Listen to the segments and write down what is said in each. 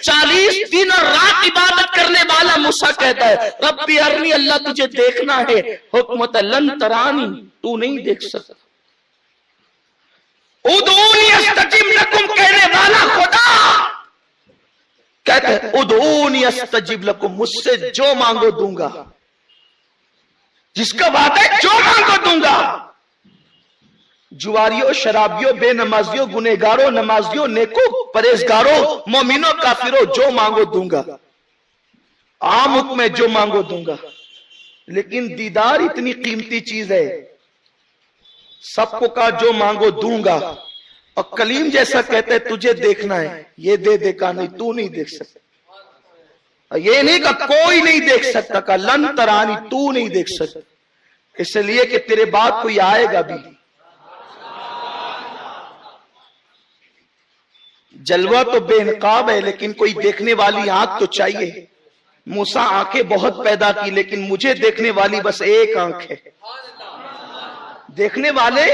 40 دن اور رات عبادت کرنے والا موسیٰ کہتا ہے ربی ارنی، اللہ تجھے دیکھنا ہے، حکمت لن ترانی، تو نہیں دیکھ سکتا، ادعونی استجب لکم کہنے والا خدا کہتا ہے ادعونی استجب لکم، مجھ سے جو مانگو دوں گا، جس کا وعدہ ہے جو مانگو دوں گا۔ جواریوں، شرابیوں، بے نمازیوں، گنہگاروں، نمازیوں، نیکوں، پرہیزگاروں، مومنوں، کافروں، جو مانگو دوں گا، عام حکم ہے جو مانگو دوں گا۔ لیکن دیدار اتنی قیمتی چیز ہے، سب کو کہا جو مانگو دوں گا، اور کلیم جیسا کہتے تجھے دیکھنا ہے، یہ دے دے کا نہیں، تو نہیں دیکھ سکتا، یہ نہیں کہ کوئی نہیں دیکھ سکتا، کہ لن ترانی، تو نہیں دیکھ سکتا، اس لیے کہ تیرے بعد کوئی آئے گا بھی۔ جلوہ تو بے نقاب ہے لیکن کوئی دیکھنے والی آنکھ تو چاہیے۔ موسیٰ آنکھیں بہت پیدا کی لیکن مجھے دیکھنے والی بس ایک آنکھ ہے، دیکھنے والے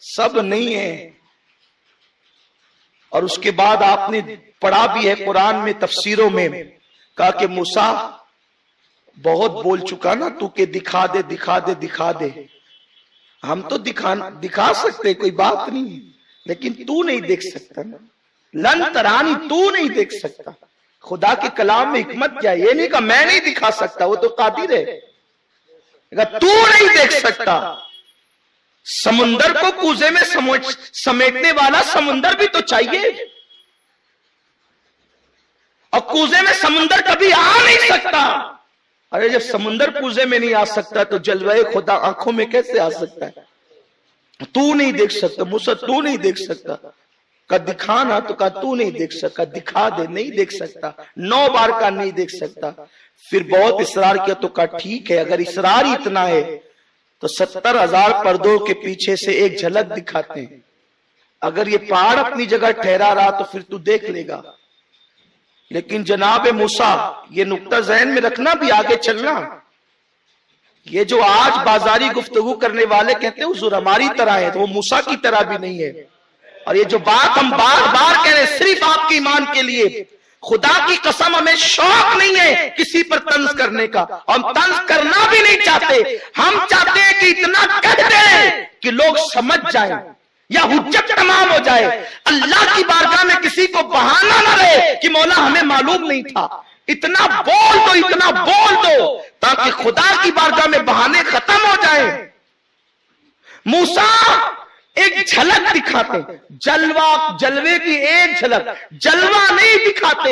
سب نہیں ہیں۔ اور اس کے بعد آپ نے پڑھا بھی ہے قرآن میں تفسیروں میں، کہا کہ موسیٰ بہت بول چکا نا تو کہ دکھا دے دکھا دے دکھا دے، ہم تو دکھا سکتے کوئی بات نہیں، لیکن تو نہیں دیکھ سکتا نا، لن ترانی، تو نہیں دیکھ سکتا۔ خدا کے کلام میں حکمت کیا ہے، یہ نہیں کہ میں نہیں دکھا سکتا، وہ تو قادر ہے، تو نہیں دیکھ سکتا۔ سمندر کو کوزے میں سمیٹنے والا سمندر بھی تو چاہیے، اور کوزے میں سمندر کبھی آ نہیں سکتا۔ ارے جب سمندر کوزے میں نہیں آ سکتا تو جلوہ خدا آنکھوں میں کیسے آ سکتا ہے؟ تو نہیں دیکھ سکتا موسیٰ، تو نہیں دیکھ سکتا، کہ دکھانا تو کہا تو نہیں دیکھ سکتا، دکھا دے، نہیں دیکھ سکتا، 9 بار کا نہیں دیکھ سکتا۔ پھر بہت اصرار کیا تو کہا ٹھیک ہے، اگر اصرار ہی اتنا ہے تو 70,000 پردوں کے پیچھے سے ایک جھلک دکھاتے ہیں، اگر یہ پہاڑ اپنی جگہ ٹھہرا رہا تو پھر تو دیکھ لے گا۔ لیکن جناب موسیٰ یہ نقطہ ذہن میں رکھنا بھی آگے چلنا، یہ جو آج بازاری گفتگو کرنے والے کہتے ہیں حضور ہماری طرح ہے، تو وہ موسیٰ کی طرح بھی نہیں ہے۔ اور یہ جو بات ہم بار بار کہہ رہے ہیں صرف آپ کے ایمان کے لیے، خدا کی قسم ہمیں شوق نہیں ہے کسی پر طنز کرنے کا، ہم طنز کرنا بھی نہیں چاہتے، ہم چاہتے ہیں کہ اتنا کہہ دیں کہ لوگ سمجھ جائیں یا حجت تمام ہو جائے، اللہ کی بارگاہ میں کسی کو بہانہ نہ رہے کہ مولا ہمیں معلوم نہیں تھا، اتنا بول دو، اتنا بول دو تاکہ خدا کی بارگاہ میں بہانے ختم ہو جائیں۔ موسیٰ ایک جھلک دکھاتے، جلوے کی ایک جھلک، جلوہ نہیں دکھاتے،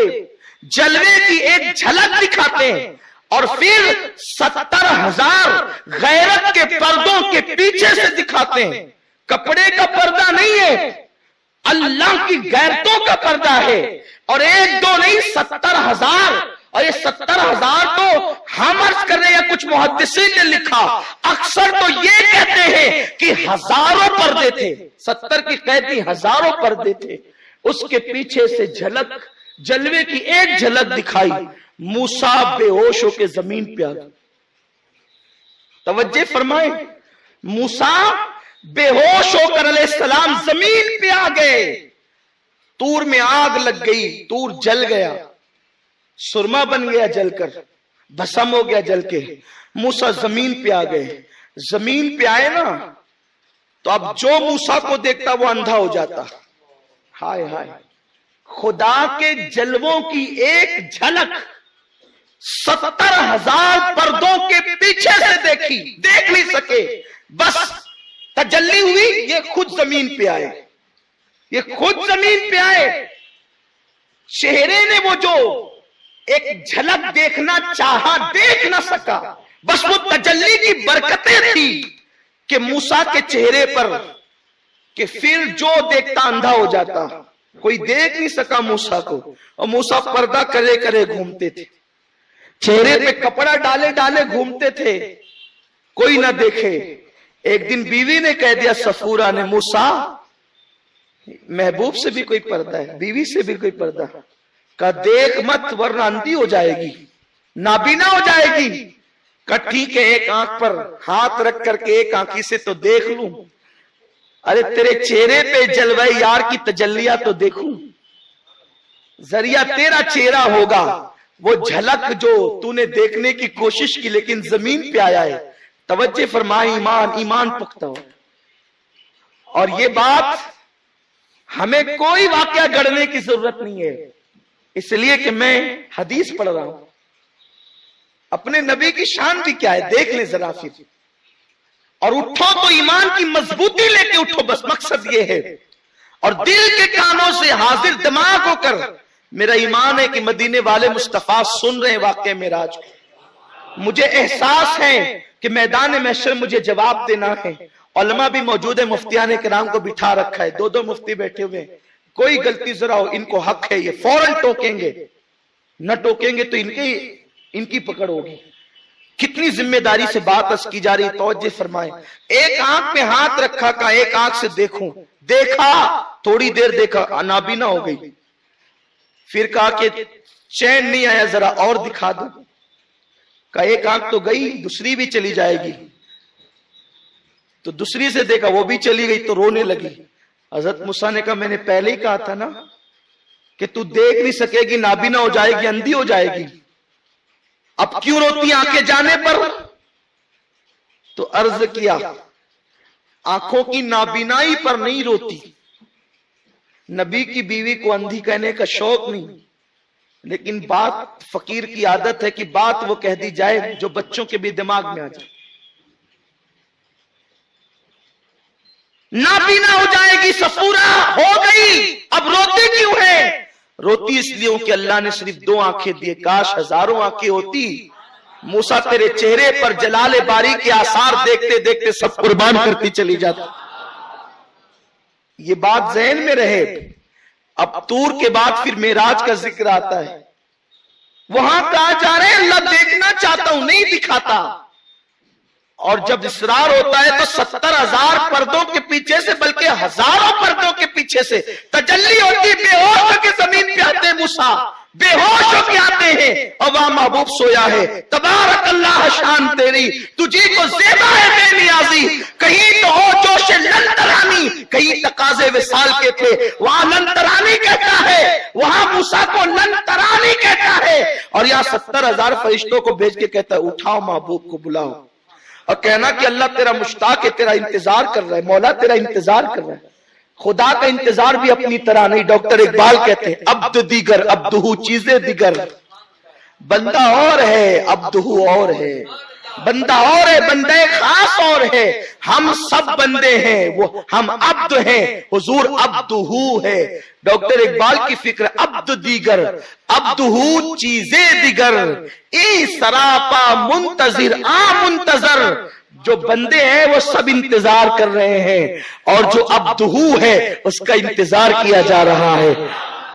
جلوے کی ایک جھلک دکھاتے ہیں، اور پھر 70,000 غیرت کے پردوں کے پیچھے سے دکھاتے ہیں۔ کپڑے کا پردہ نہیں ہے، اللہ کی غیرتوں کا پردہ ہے، اور 1-2 نہیں 70,000۔ اور یہ 70,000 تو ہم عرض کر رہے ہیں، کچھ محدثین نے لکھا، اکثر تو یہ کہتے ہیں کہ ہزاروں پردے تھے، 70 کی قیدی ہزاروں پردے تھے، اس کے پیچھے سے جھلک، جلوے کی ایک جھلک دکھائی، موسیٰ بے ہوش ہو کے زمین پہ آ گئے۔ توجہ فرمائیں، موسیٰ بے ہوش ہو کر علیہ السلام زمین پہ آ گئے، تور میں آگ لگ گئی، تور جل گیا، سرما بن گیا جل کر، بھسم ہو گیا جل کے۔ موسیٰ زمین پہ آ گئے، زمین پہ آئے نا تو اب جو موسیٰ کو دیکھتا وہ اندھا ہو جاتا۔ ہائے ہائے، خدا کے جلووں کی ایک جھلک 70,000 پردوں کے پیچھے سے دیکھی، دیکھ نہیں سکے، بس تجلی ہوئی، یہ خود زمین پہ آئے، یہ خود زمین پہ آئے۔ چہرے نے وہ جو ایک جھلک دیکھنا چاہا دیکھ نہ سکا، بس وہ تجلی کی برکتیں تھی کہ موسیٰ کے چہرے پر، کہ پھر جو دیکھتا اندھا ہو جاتا، کوئی دیکھ نہیں سکا موسیٰ کو، اور موسیٰ پردہ کرے کرے گھومتے تھے، چہرے پہ کپڑا ڈالے ڈالے گھومتے تھے، کوئی نہ دیکھے۔ ایک دن بیوی نے کہہ دیا صفورہ نے، موسیٰ محبوب سے بھی کوئی پردہ ہے، بیوی سے بھی کوئی پردہ، کہا دیکھ مت ورنہ اندھی ہو جائے گی، نابینا ہو جائے گی۔ کہا ٹھیک ہے، ایک آنکھ پر ہاتھ رکھ کر کے ایک آنکھی سے تو دیکھ لوں، ارے تیرے چہرے پہ جلوہ یار کی تجلیہ تو دیکھوں۔ ذریعہ تیرا چہرہ ہوگا، وہ جھلک جو تو نے دیکھنے کی کوشش کی لیکن زمین پہ آیا ہے۔ توجہ فرمائے، ایمان پختہ ہو۔ اور یہ بات ہمیں کوئی واقعہ گڑھنے کی ضرورت نہیں ہے، اس لیے کہ میں حدیث پڑھ رہا ہوں۔ اپنے نبی کی شان بھی کیا ہے دیکھ لیں ذرا پھر، اور اٹھو تو ایمان کی مضبوطی لے کے اٹھو، بس مقصد یہ ہے۔ اور دل کے کانوں سے حاضر دماغ ہو کر، میرا ایمان ہے کہ مدینے والے مصطفیٰ سن رہے ہیں واقعہ معراج کو۔ مجھے احساس ہے کہ میدان محشر مجھے جواب دینا ہے۔ علماء بھی موجود ہیں، مفتیان کرام کو بٹھا رکھا ہے، دو مفتی بیٹھے ہوئے ہیں۔ کوئی غلطی ذرا ہو، ان کو حق ہے، یہ فوراً ٹوکیں گے، نہ ٹوکیں گے تو ان کی پکڑ ہوگی۔ کتنی ذمہ داری سے بات اس کی جا رہی، توجہ فرمائیں۔ ایک آنکھ پہ ہاتھ رکھا، کہا ایک آنکھ سے دیکھوں، دیکھا، تھوڑی دیر دیکھا، نابینا ہو گئی۔ پھر کہا کہ چین نہیں آیا، ذرا اور دکھا دو۔ کہا ایک آنکھ تو گئی، دوسری بھی چلی جائے گی۔ تو دوسری سے دیکھا، وہ بھی چلی گئی، تو رونے لگی۔ حضرت موسیٰ نے کہا میں نے پہلے ہی کہا تھا نا کہ تو دیکھ نہیں سکے گی، نابینا ہو جائے گی، اندھی ہو جائے گی، اب کیوں روتی آنکھیں جانے پر؟ تو عرض کیا آنکھوں کی نابینائی پر نہیں روتی، نبی کی بیوی کو اندھی کہنے کا شوق نہیں، لیکن بات فقیر کی عادت ہے کہ بات وہ کہہ دی جائے جو بچوں کے بھی دماغ میں آ جائے۔ نابینا ہو جائے گی، سفورا ہو گئی، اب روتی کیوں ہے؟ روتی اس لیے کہ اللہ نے صرف 2 آنکھیں دیے، کاش ہزاروں آنکھیں ہوتی۔ موسیٰ تیرے چہرے پر جلال باری کے آثار دیکھتے دیکھتے سب قربان کرتی چلی جاتا۔ یہ بات ذہن میں رہے۔ اب طور کے بعد پھر معراج کا ذکر آتا ہے، وہاں کہا جا رہے ہیں اللہ دیکھنا چاہتا ہوں، نہیں دکھاتا۔ اور جب اصرار ہوتا ہے تو 70,000 پردوں کے پیچھے سے، بلکہ ہزاروں پردوں کے پیچھے سے تجلی ہوتی، بے ہوش ہو کے زمین پہ آتے موسیٰ، بے ہوش ہو کے آتے ہیں، اور وہاں محبوب سویا ہے۔ تبارک اللہ شان تیری، تجھی کو زیبا ہے بے نیازی، کہیں تو ہو جوش لن ترانی، کہیں تقاضے وصال کے تھے، وہاں لن ترانی کہتا ہے، وہاں موسیٰ کو لن ترانی کہتا ہے، اور یہاں 70,000 فرشتوں کو بھیج کے کہتا ہے اٹھاؤ محبوب کو بلاؤ، اور کہنا کہ اللہ تیرا مشتاق ہے، تیرا انتظار کر رہا ہے، مولا تیرا انتظار کر رہا ہے۔ خدا کا انتظار بھی اپنی طرح نہیں، ڈاکٹر اقبال کہتے ہیں عبد دیگر عبدہو چیزیں دیگر، بندہ اور ہے عبدہو اور ہے، بندہ اور ہے، بندہ خاص اور ہے، ہم سب بندے ہیں، وہ ہم عبد ہیں، حضور عبدہو ہے۔ ڈاکٹر اقبال کی فکر عبد دیگر عبدہو چیزیں دیگر، ای سراپا منتظر منتظر، جو بندے ہیں وہ سب انتظار کر رہے ہیں، اور جو عبدہو ہے اس کا انتظار کیا جا رہا ہے۔